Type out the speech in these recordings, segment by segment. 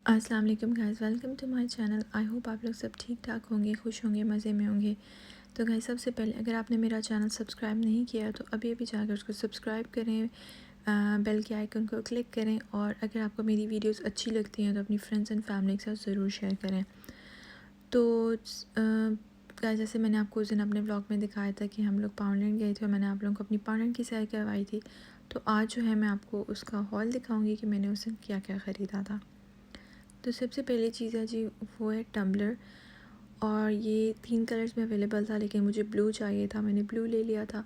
अस्सलाम वालेकुम guys, welcome to my channel. I hope आप लोग सब ठीक ठाक होंगे, खुश होंगे, मज़े में होंगे। तो गाइस, सबसे पहले अगर आपने मेरा चैनल सब्सक्राइब नहीं किया तो अभी अभी जाकर उसको सब्सक्राइब करें, बेल के आइकन को क्लिक करें, और अगर आपको मेरी वीडियोस अच्छी लगती हैं तो अपनी फ्रेंड्स एंड फैमिली के साथ ज़रूर शेयर करें। तो गाइस, जैसे मैंने आपको उस दिन अपने ब्लॉग में दिखाया था कि हम लोग पाउंडलैंड गए थे और मैंने आप लोगों को अपनी पाउंडलैंड की सैर करवाई थी। तो आज जो है मैं आपको उसका हॉल दिखाऊँगी कि मैंने उस दिन क्या क्या ख़रीदा था। तो सबसे पहली चीज़ है जी, वो है टम्बलर। और ये 3 कलर्स में अवेलेबल था, लेकिन मुझे ब्लू चाहिए था, मैंने ब्लू ले लिया था।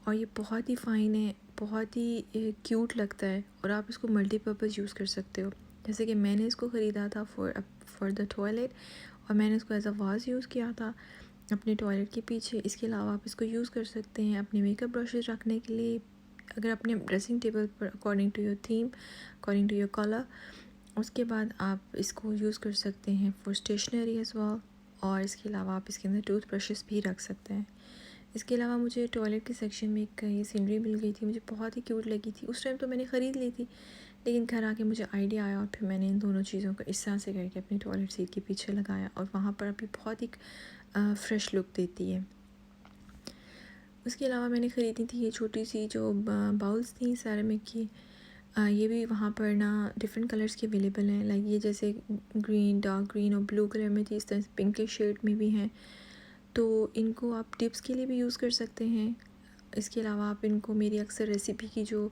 और ये बहुत ही फ़ाइन है, बहुत ही क्यूट लगता है, और आप इसको मल्टीपर्पज़ यूज़ कर सकते हो। जैसे कि मैंने इसको ख़रीदा था फॉर द टॉयलेट, और मैंने इसको एज अ वाज यूज़ किया था अपने टॉयलेट के पीछे। इसके अलावा आप इसको यूज़ कर सकते हैं अपने मेकअप ब्रशेज़ रखने के लिए, अगर अपने ड्रेसिंग टेबल पर, according to your theme, according to your colour. उसके बाद आप इसको यूज़ कर सकते हैं फॉर स्टेशनरी एज वेल, और इसके अलावा आप इसके अंदर टूथ ब्रशेस भी रख सकते हैं। इसके अलावा मुझे टॉयलेट के सेक्शन में एक ये सीनरी मिल गई थी, मुझे बहुत ही क्यूट लगी थी। उस टाइम तो मैंने ख़रीद ली थी, लेकिन घर आके मुझे आइडिया आया और फिर मैंने इन दोनों चीज़ों को इस तरह से करके अपनी टॉयलेट सीट के पीछे लगाया, और वहाँ पर अभी बहुत ही फ्रेश लुक देती है। उसके अलावा मैंने ख़रीदी थी ये छोटी सी जो बाउल्स थी सेरेमिक की। ये भी वहाँ पर ना डिफरेंट कलर्स के अवेलेबल हैं, लाइक ये जैसे ग्रीन, डार्क ग्रीन और ब्लू कलर में थी, इस तरह से पिंक के शेड में भी हैं। तो इनको आप टिप्स के लिए भी यूज़ कर सकते हैं। इसके अलावा आप इनको मेरी अक्सर रेसिपी की जो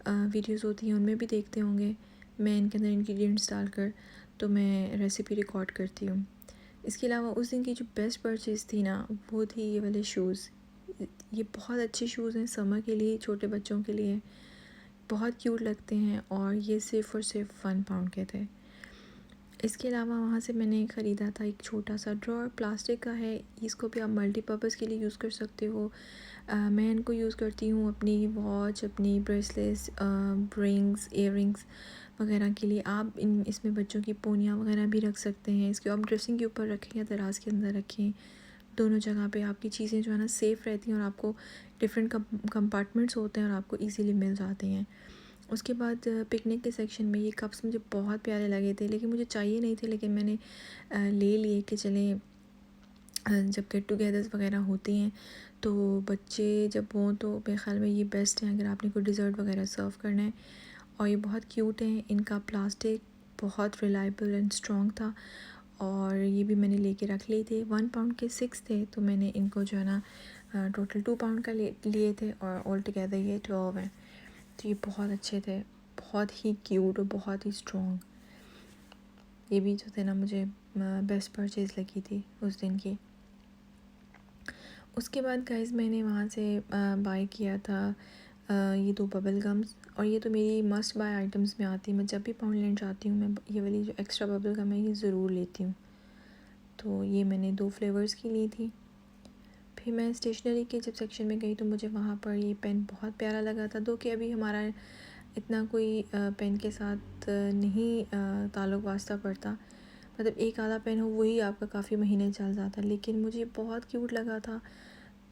वीडियोस होती हैं उनमें भी देखते होंगे, मैं इनके अंदर इंग्रेडिएंट्स डालकर तो मैं रेसिपी रिकॉर्ड करती हूँ। इसके अलावा उस दिन की जो बेस्ट परचेज़ थी ना, वो थी ये वाले शूज़। ये बहुत अच्छे शूज़ हैं समर के लिए, छोटे बच्चों के लिए बहुत क्यूट लगते हैं, और ये सिर्फ़ और सिर्फ 1 पाउंड के थे। इसके अलावा वहाँ से मैंने ख़रीदा था एक छोटा सा ड्रॉअर, प्लास्टिक का है। इसको भी आप मल्टीपर्पज़ के लिए यूज़ कर सकते हो। मैं इनको यूज़ करती हूँ अपनी वॉच, अपनी ब्रेसलेट्स, रिंग्स, इयररिंग्स वगैरह के लिए। आप इसमें बच्चों की पोनियाँ वगैरह भी रख सकते हैं। इसको आप ड्रेसिंग के ऊपर रखें या दराज के अंदर रखें, दोनों जगह पे आपकी चीज़ें जो है ना सेफ़ रहती हैं, और आपको डिफरेंट कंपार्टमेंट्स होते हैं और आपको इजीली मिल जाते हैं। उसके बाद पिकनिक के सेक्शन में ये कप्स मुझे बहुत प्यारे लगे थे, लेकिन मुझे चाहिए नहीं थे, लेकिन मैंने ले लिए कि चलें, जब गेट टुगेदर्स वगैरह होती हैं तो बच्चे जब हों तो मेरे ख़्याल में ये बेस्ट है अगर आपने कोई डिज़र्ट वगैरह सर्व करना है। और ये बहुत क्यूट हैं, इनका प्लास्टिक बहुत रिलायबल एंड स्ट्रॉन्ग था, और ये भी मैंने लेके रख लिए थे। 1 पाउंड के 6 थे, तो मैंने इनको जो है ना टोटल 2 पाउंड का लिए थे, और ऑल टुगेदर ये 12 हैं। तो ये बहुत अच्छे थे, बहुत ही क्यूट और बहुत ही स्ट्रॉन्ग। ये भी जो थे ना मुझे बेस्ट परचेज़ लगी थी उस दिन की। उसके बाद गाइस मैंने वहाँ से बाय किया था ये 2 बबल गम्स, और ये तो मेरी मस्ट बाय आइटम्स में आती है। मैं जब भी पाउंडलैंड जाती हूँ मैं ये वाली जो एक्स्ट्रा बबल गम है ये ज़रूर लेती हूँ। तो ये मैंने 2 फ्लेवर्स की ली थी। फिर मैं स्टेशनरी के जब सेक्शन में गई तो मुझे वहाँ पर ये पेन बहुत प्यारा लगा था, दो कि अभी हमारा इतना कोई पेन के साथ नहीं ताल्लुक़ वास्ता पड़ता, मतलब एक आधा पेन हो वही आपका काफ़ी महीने चल जाता, लेकिन मुझे बहुत क्यूट लगा था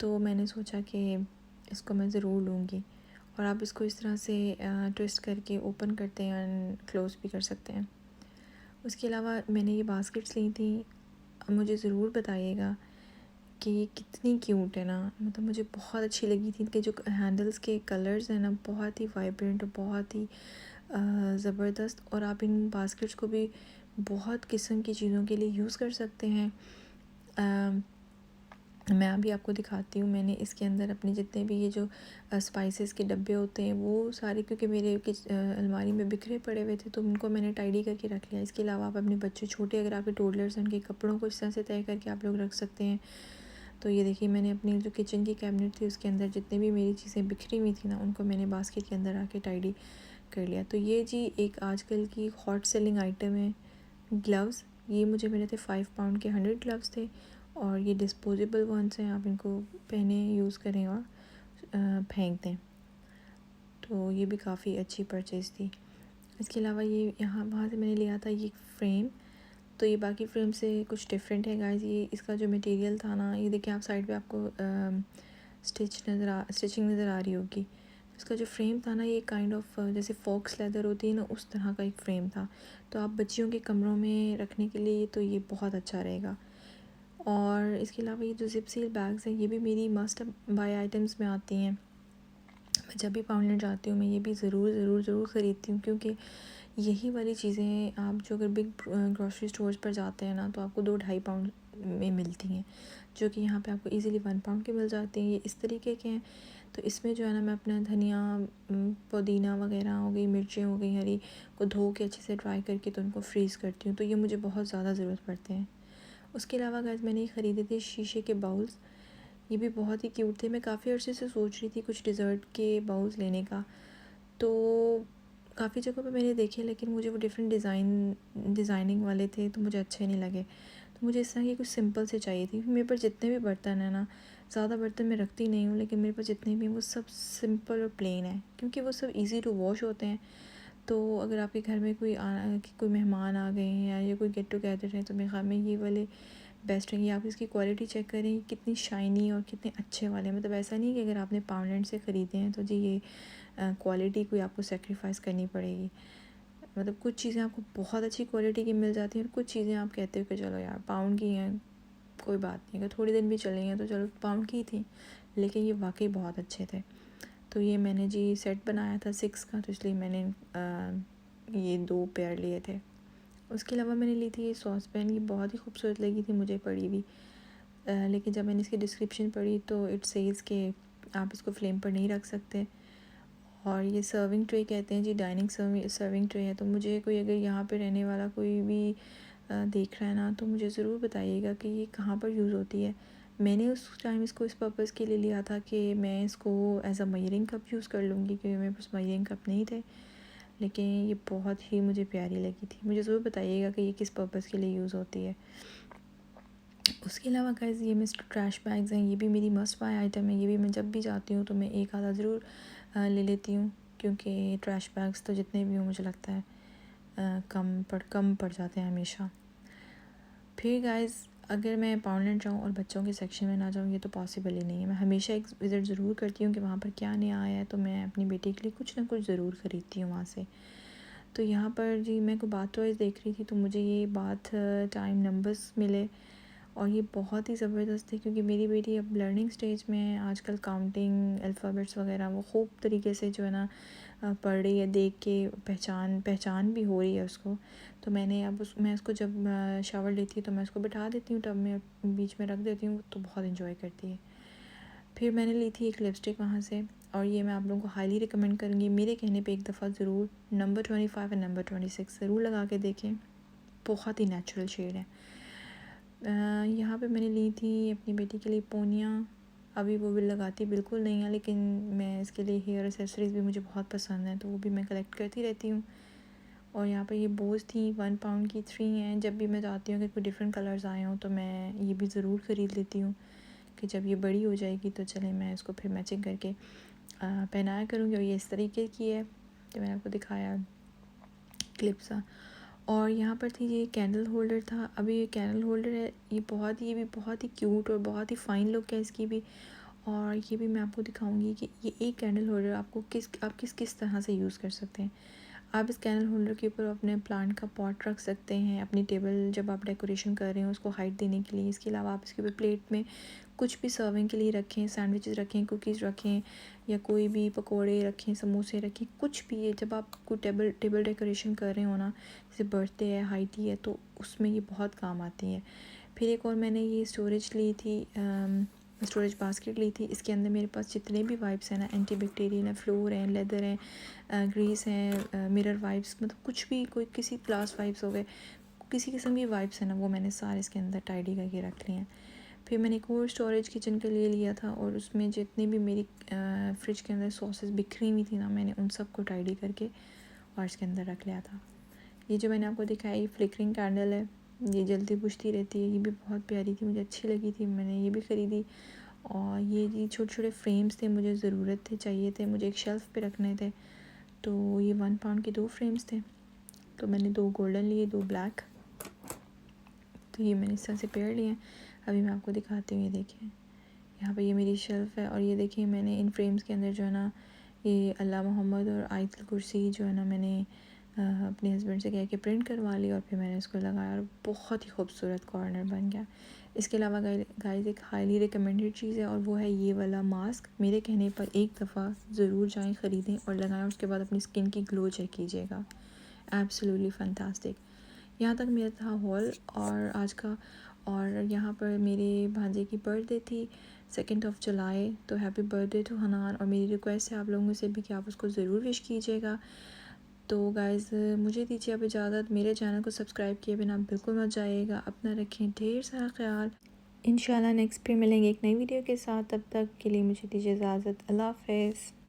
तो मैंने सोचा कि इसको मैं ज़रूर लूँगी। और आप इसको इस तरह से ट्विस्ट करके ओपन करते हैं एंड क्लोज़ भी कर सकते हैं। उसके अलावा मैंने ये बास्केट्स ली थी, मुझे ज़रूर बताइएगा कि ये कितनी क्यूट है ना, मतलब मुझे बहुत अच्छी लगी थी। इनके जो हैंडल्स के कलर्स हैं ना बहुत ही वाइब्रेंट और बहुत ही ज़बरदस्त, और आप इन बास्केट्स को भी बहुत किस्म की चीज़ों के लिए यूज़ कर सकते हैं। मैं अभी आपको दिखाती हूँ, मैंने इसके अंदर अपने जितने भी ये जो स्पाइसेस के डब्बे होते हैं वो सारे, क्योंकि मेरे अलमारी में बिखरे पड़े हुए थे तो उनको मैंने टाइडी करके रख लिया। इसके अलावा आप अपने बच्चे छोटे, अगर आपके टोडलर्स हैं, उनके कपड़ों को इस तरह से तय करके आप लोग रख सकते हैं। तो ये देखिए मैंने अपनी जो किचन की कैबिनेट थी उसके अंदर जितनी भी मेरी चीज़ें बिखरी हुई थी ना उनको मैंने बास्केट के अंदर आके टाइडी कर लिया। तो ये जी एक आजकल की हॉट सेलिंग आइटम है ग्लव्स। ये मुझे मिले थे 5 पाउंड के 100 ग्लव्स थे, और ये डिस्पोजेबल वंस हैं, आप इनको पहने यूज़ करें और फेंक दें। तो ये भी काफ़ी अच्छी परचेज़ थी। इसके अलावा ये यहाँ वहाँ से मैंने लिया था ये फ्रेम, तो ये बाकी फ्रेम से कुछ डिफरेंट है गाइस। ये इसका जो मटेरियल था ना, ये देखिए आप साइड पे आपको स्टिचिंग नज़र आ रही होगी। इसका जो फ्रेम था ना, ये काइंड ऑफ जैसे फॉक्स लेदर होती है ना, उस तरह का एक फ़्रेम था। तो आप बच्चियों के कमरों में रखने के लिए तो ये बहुत अच्छा रहेगा। और इसके अलावा ये जो ज़िप सील बैग्स हैं, ये भी मेरी मस्ट बाय आइटम्स में आती हैं। मैं जब भी पाउंडलैंड जाती हूँ मैं ये भी ज़रूर ख़रीदती हूँ, क्योंकि यही वाली चीज़ें आप जो अगर बिग ग्रॉसरी स्टोर्स पर जाते हैं ना, तो आपको 2-2.5 पाउंड में मिलती हैं, जो कि यहाँ पे आपको इजीली 1 पाउंड के मिल जाते हैं। ये इस तरीके के हैं। तो इसमें जो है ना, मैं अपना धनिया, पुदीना वगैरह हो गई, मिर्चें हो गई हरी, को धो के अच्छे से ड्राई करके तो उनको फ्रीज़ करती हूँ। तो ये मुझे बहुत ज़्यादा ज़रूरत पड़ते हैं। उसके अलावा गाइस, मैंने ये ख़रीदे थे शीशे के बाउल्स। ये भी बहुत ही क्यूट थे। मैं काफ़ी अर्से से सोच रही थी कुछ डिज़र्ट के बाउल्स लेने का, तो काफ़ी जगहों पे मैंने देखे, लेकिन मुझे वो डिफरेंट डिज़ाइनिंग वाले थे, तो मुझे अच्छे नहीं लगे। तो मुझे इस तरह की कुछ सिंपल से चाहिए थी। मेरे पास जितने भी बर्तन हैं ना, ज़्यादा बर्तन मैं रखती नहीं हूँ, लेकिन मेरे पास जितने भी हैं वो सब सिंपल और प्लेन है, क्योंकि वो सब ईज़ी टू वॉश होते हैं। तो अगर आपके घर में कोई मेहमान आ गए हैं या कोई गेट टुगेदर है, तो मेरे ख्याल में ये वाले बेस्ट रहेंगे। आप इसकी क्वालिटी चेक करें कितनी शाइनी और कितने अच्छे वाले हैं। मतलब ऐसा नहीं कि अगर आपने पाउंडलैंड से ख़रीदे हैं तो जी ये क्वालिटी कोई आपको सेक्रीफाइस करनी पड़ेगी। मतलब कुछ चीज़ें आपको बहुत अच्छी क्वालिटी की मिल जाती हैं, और कुछ चीज़ें आप कहते हो कि चलो यार पाउंड की हैं, कोई बात नहीं, अगर थोड़ी दिन भी चलेंगे हैं तो चलो पाउंड की थी, लेकिन ये वाकई बहुत अच्छे थे। तो ये मैंने जी सेट बनाया था 6 का, तो इसलिए मैंने ये 2 पेयर लिए थे। उसके अलावा मैंने ली थी ये सॉस पैन। ये बहुत ही खूबसूरत लगी थी मुझे पड़ी हुई, लेकिन जब मैंने इसकी डिस्क्रिप्शन पढ़ी तो इट सेज़ कि आप इसको फ्लेम पर नहीं रख सकते। और ये सर्विंग ट्रे कहते हैं जी, डाइनिंग सर्विंग ट्रे है। तो मुझे कोई अगर यहाँ पे रहने वाला कोई भी देख रहा है ना, तो मुझे ज़रूर बताइएगा कि ये कहाँ पर यूज़ होती है। मैंने उस टाइम इसको इस पर्पज़ के लिए लिया था कि मैं इसको as a measuring cup use कर लूँगी, क्योंकि मेरे पास मयरिंग कप नहीं थे। लेकिन ये बहुत ही मुझे प्यारी लगी थी। मुझे ज़रूर बताइएगा कि ये किस पर्पज़ के लिए यूज़ होती है। उसके अलावा गाइस, ये मिस्टर ट्रैश बैग्स हैं। ये भी मेरी मस्ट बाय आइटम है। ये भी मैं जब भी जाती हूँ तो मैं एक आधा ज़रूर ले लेती हूँ, क्योंकि ट्रैश बैग्स तो जितने भी हों मुझे लगता है कम पड़ जाते हैं हमेशा। फिर गाइस, अगर मैं पाउंडलैंड जाऊँ और बच्चों के सेक्शन में ना जाऊँ, ये तो पॉसिबल ही नहीं है। मैं हमेशा एक विज़िट ज़रूर करती हूँ कि वहाँ पर क्या नया आया है, तो मैं अपनी बेटी के लिए कुछ ना कुछ ज़रूर ख़रीदती हूँ वहाँ से। तो यहाँ पर जी मैं को बाथ टॉयज़ देख रही थी, तो मुझे ये बाथ टाइम नंबर्स मिले, और ये बहुत ही ज़बरदस्त है, क्योंकि मेरी बेटी अब लर्निंग स्टेज में है। आजकल काउंटिंग अल्फ़ाबेट्स वगैरह वो खूब तरीके से जो है ना पढ़ रही है, देख के पहचान भी हो रही है उसको। तो मैं उसको जब शावर लेती है तो मैं उसको बिठा देती हूँ टब में, बीच में रख देती हूँ, तो बहुत इन्जॉय करती है। फिर मैंने ली थी एक लिपस्टिक वहाँ से, और ये मैं आप लोगों को हाईली रिकमेंड करूँगी। मेरे कहने पे एक दफ़ा ज़रूर नंबर 25 और नंबर 26 ज़रूर लगा के देखें। बहुत ही नेचुरल शेड है। यहाँ पे मैंने ली थी अपनी बेटी के लिए पोनिया। अभी वो भी लगाती बिल्कुल नहीं है, लेकिन मैं इसके लिए हेयर एक्सेसरीज़ भी मुझे बहुत पसंद है, तो वो भी मैं कलेक्ट करती रहती हूँ। और यहाँ पे ये बोज़ थी 1 पाउंड की 3 हैं। जब भी मैं जाती हूँ कि कोई डिफरेंट कलर्स आए हों, तो मैं ये भी ज़रूर ख़रीद लेती हूँ कि जब ये बड़ी हो जाएगी तो चले मैं इसको फिर मैचिंग करके पहनाया करूँगी। और ये इस तरीके की है जो मैंने आपको दिखाया क्लिप सा। और यहाँ पर थी ये कैंडल होल्डर था। अभी ये कैंडल होल्डर है, ये भी बहुत ही क्यूट और बहुत ही फ़ाइन लुक है इसकी भी। और ये भी मैं आपको दिखाऊंगी कि ये एक कैंडल होल्डर आप किस तरह से यूज़ कर सकते हैं। आप इस कैंडल होल्डर के ऊपर अपने प्लांट का पॉट रख सकते हैं, अपनी टेबल जब आप डेकोरेशन कर रहे हैं उसको हाइट देने के लिए। इसके अलावा आप इसके ऊपर प्लेट में कुछ भी सर्विंग के लिए रखें, सैंडविचेस रखें, कुकीज़ रखें, या कोई भी पकोड़े रखें, समोसे रखें, कुछ भी। ये जब आप कोई टेबल डेकोरेशन कर रहे हो ना, जैसे बर्थडे है, हाइटी है, तो उसमें ये बहुत काम आती है। फिर एक और मैंने ये स्टोरेज बास्केट ली थी। इसके अंदर मेरे पास जितने भी वाइप्स हैं ना, एंटी बैक्टीरियल हैं, फ्लोर हैं, लेदर हैं, ग्रीस हैं, मिरर वाइप्स, मतलब कुछ भी, कोई किसी ग्लास वाइप्स हो गए, किसी किस्म की वाइप्स हैं ना, वो मैंने सारे इसके अंदर टाइडी करके रख लिए हैं। फिर मैंने एक और स्टोरेज किचन के लिए लिया था, और उसमें जितनी भी मेरी फ्रिज के अंदर सॉसेस बिखरी हुई थी ना, मैंने उन सबको टाइडी करके और इसके अंदर रख लिया था। ये जो मैंने आपको दिखाया ये फ्लिकरिंग कैंडल है, ये जल्दी बुझती रहती है। ये भी बहुत प्यारी थी, मुझे अच्छी लगी थी, मैंने ये भी ख़रीदी। और ये छोटे छोटे फ्रेम्स थे, मुझे ज़रूरत थे, चाहिए थे, मुझे एक शेल्फ़ पे रखने थे। तो ये 1 पाउंड के 2 फ्रेम्स थे, तो मैंने 2 गोल्डन लिए, 2 ब्लैक। तो ये मैंने इस तरह से पेयर लिए हैं। अभी मैं आपको दिखाती हूँ। ये देखिए यहाँ पे ये मेरी शेल्फ़ है, और ये देखिए मैंने इन फ्रेम्स के अंदर जो है ना ये अल्लाह मोहम्मद और आयतुल कुर्सी जो है ना मैंने अपने हस्बैंड से कह के प्रिंट करवा ली और फिर मैंने उसको लगाया और बहुत ही खूबसूरत कॉर्नर बन गया। इसके अलावा गाइस एक हाईली रिकमेंडेड चीज़ है और वो है ये वाला मास्क। मेरे कहने पर एक दफ़ा ज़रूर जाएं ख़रीदें और लगाएं, उसके बाद अपनी स्किन की ग्लो चेक कीजिएगा। Absolutely fantastic. यहाँ तक मेरा था हॉल और आज का। और यहाँ पर मेरे भांजे की बर्थडे थी 2 जुलाई, तो हैप्पी बर्थडे टू हनान। और मेरी रिक्वेस्ट है आप लोगों से भी कि आप उसको ज़रूर विश कीजिएगा। तो गाइज़ मुझे दीजिए अब इजाज़त। मेरे चैनल को सब्सक्राइब किए बिना बिल्कुल मत जाइएगा। अपना रखें ढेर सारा ख्याल। इंशाल्लाह नेक्स्ट फिर मिलेंगे एक नई वीडियो के साथ। तब तक के लिए मुझे दीजिए इजाज़त। अल्लाह हाफ़िज़।